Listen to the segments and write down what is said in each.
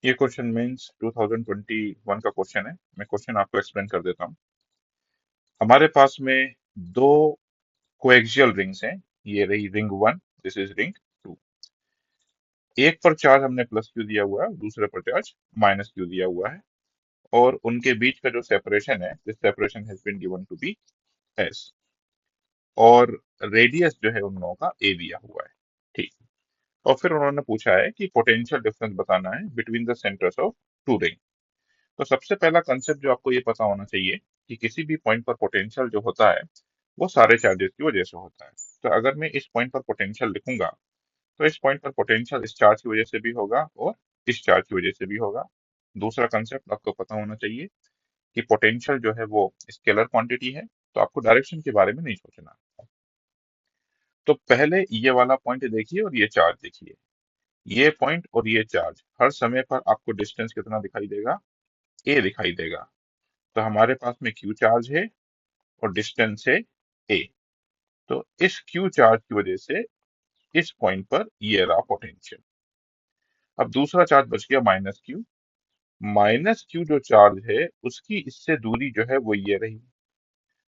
ये question means 2021 का question है। मैं क्वेश्चन आपको एक्सप्लेन कर देता हूँ। हमारे पास में दो कोएक्सियल रिंग्स हैं। ये रही रिंग 1, दिस इज रिंग 2। एक पर चार्ज हमने प्लस क्यू दिया हुआ है, दूसरे पर चार्ज माइनस क्यू दिया हुआ है, और उनके बीच का जो सेपरेशन है, this separation has been given to be S, और रेडियस जो है उन दोनों का ए दिया हुआ है। ठीक। और फिर उन्होंने पूछा है कि पोटेंशियल डिफरेंस बताना है between the centres of two ring. तो सबसे पहला कंसेप्ट जो आपको ये पता होना चाहिए कि किसी भी पॉइंट पर पोटेंशियल जो होता है वो सारे चार्जेस की वजह से होता है। तो अगर मैं इस पॉइंट पर पोटेंशियल लिखूंगा तो इस पॉइंट पर पोटेंशियल इस चार्ज की वजह से भी होगा और इस चार्ज की वजह से भी होगा। दूसरा कंसेप्ट आपको पता होना चाहिए कि पोटेंशियल जो है वो स्केलर क्वांटिटी है, तो आपको डायरेक्शन के बारे में नहीं सोचना। तो पहले ये वाला पॉइंट देखिए और ये चार्ज देखिए। ये पॉइंट और ये चार्ज, हर समय पर आपको डिस्टेंस कितना दिखाई देगा? ए दिखाई देगा। तो हमारे पास में क्यू चार्ज है और डिस्टेंस है ए। तो इस क्यू चार्ज की वजह से इस पॉइंट पर ये रहा पोटेंशियल। अब दूसरा चार्ज बच गया माइनस क्यू। माइनस क्यू जो चार्ज है उसकी इससे दूरी जो है वो ये रही।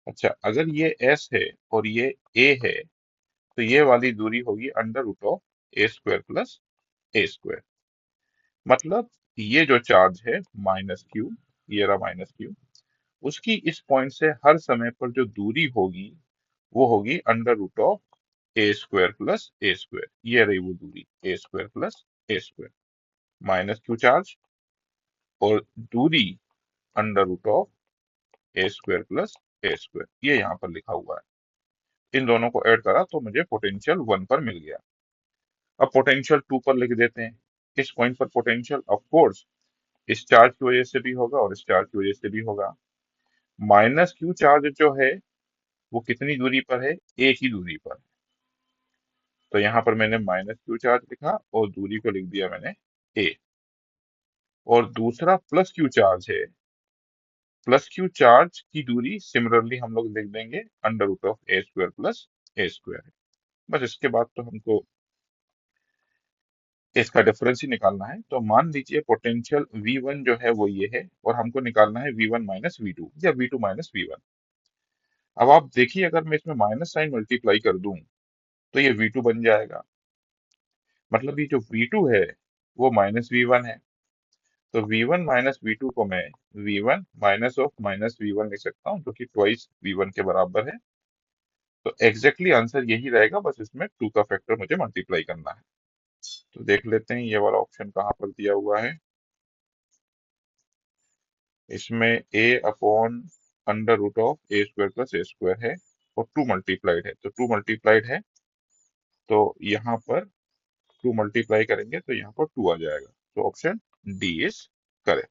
अच्छा, अगर ये एस है और ये ए है तो ये वाली दूरी होगी under root of a square plus a square. मतलब ये जो चार्ज है माइनस क्यू, ये रहा माइनस क्यू, उसकी इस पॉइंट से हर समय पर जो दूरी होगी वो होगी under root of a square plus a square. ये रही वो दूरी, a square plus a square. Minus q charge और दूरी under root of a square plus a square, ये यहाँ पर लिखा हुआ है। इन दोनों को ऐड करा तो मुझे पोटेंशियल 1 पर मिल गया। अब पोटेंशियल 2 पर लिख देते हैं। इस पॉइंट पर पोटेंशियल ऑफ कोर्स इस चार्ज की वजह से भी होगा और इस चार्ज की वजह से भी होगा। माइनस क्यू चार्ज जो है वो कितनी दूरी पर है? ए की दूरी पर। तो यहाँ पर मैंने माइनस क्यू चार्ज लिखा और दूरी को लिख दिया मैंने ए। और दूसरा प्लस क्यू चार्ज है। प्लस क्यू चार्ज की दूरी सिमिलरली हम लोग लिख देंगे under root of a square plus a square है। बस इसके बाद तो हमको इसका डिफरेंस ही निकालना है। तो मान लीजिए पोटेंशियल V1 जो है वो ये है और हमको निकालना है V1 माइनस V2 या V2 माइनस V1। अब आप देखिए, अगर मैं इसमें माइनस साइन मल्टीप्लाई कर दूं तो ये V2 बन जाएगा। मतलब ये जो V2 है वो माइनस V1 है। तो V1 माइनस V2 को मैं V1 minus of minus V1 लिख सकता हूँ, जो कि ट्वाइस V1 के बराबर है। तो एग्जैक्टली आंसर यही रहेगा, बस इसमें 2 का फैक्टर मुझे मल्टीप्लाई करना है। तो देख लेते हैं ये वाला ऑप्शन कहाँ पर दिया हुआ है। इसमें a upon under root of a square plus a square है और 2 मल्टीप्लाइड है, तो 2 मल्टीप्लाइड है। तो यहाँ पर 2 मल्टीप्लाई करेंगे तो यहाँ पर 2 आ जाएगा। तो ऑप्शन डी इज करेक्ट।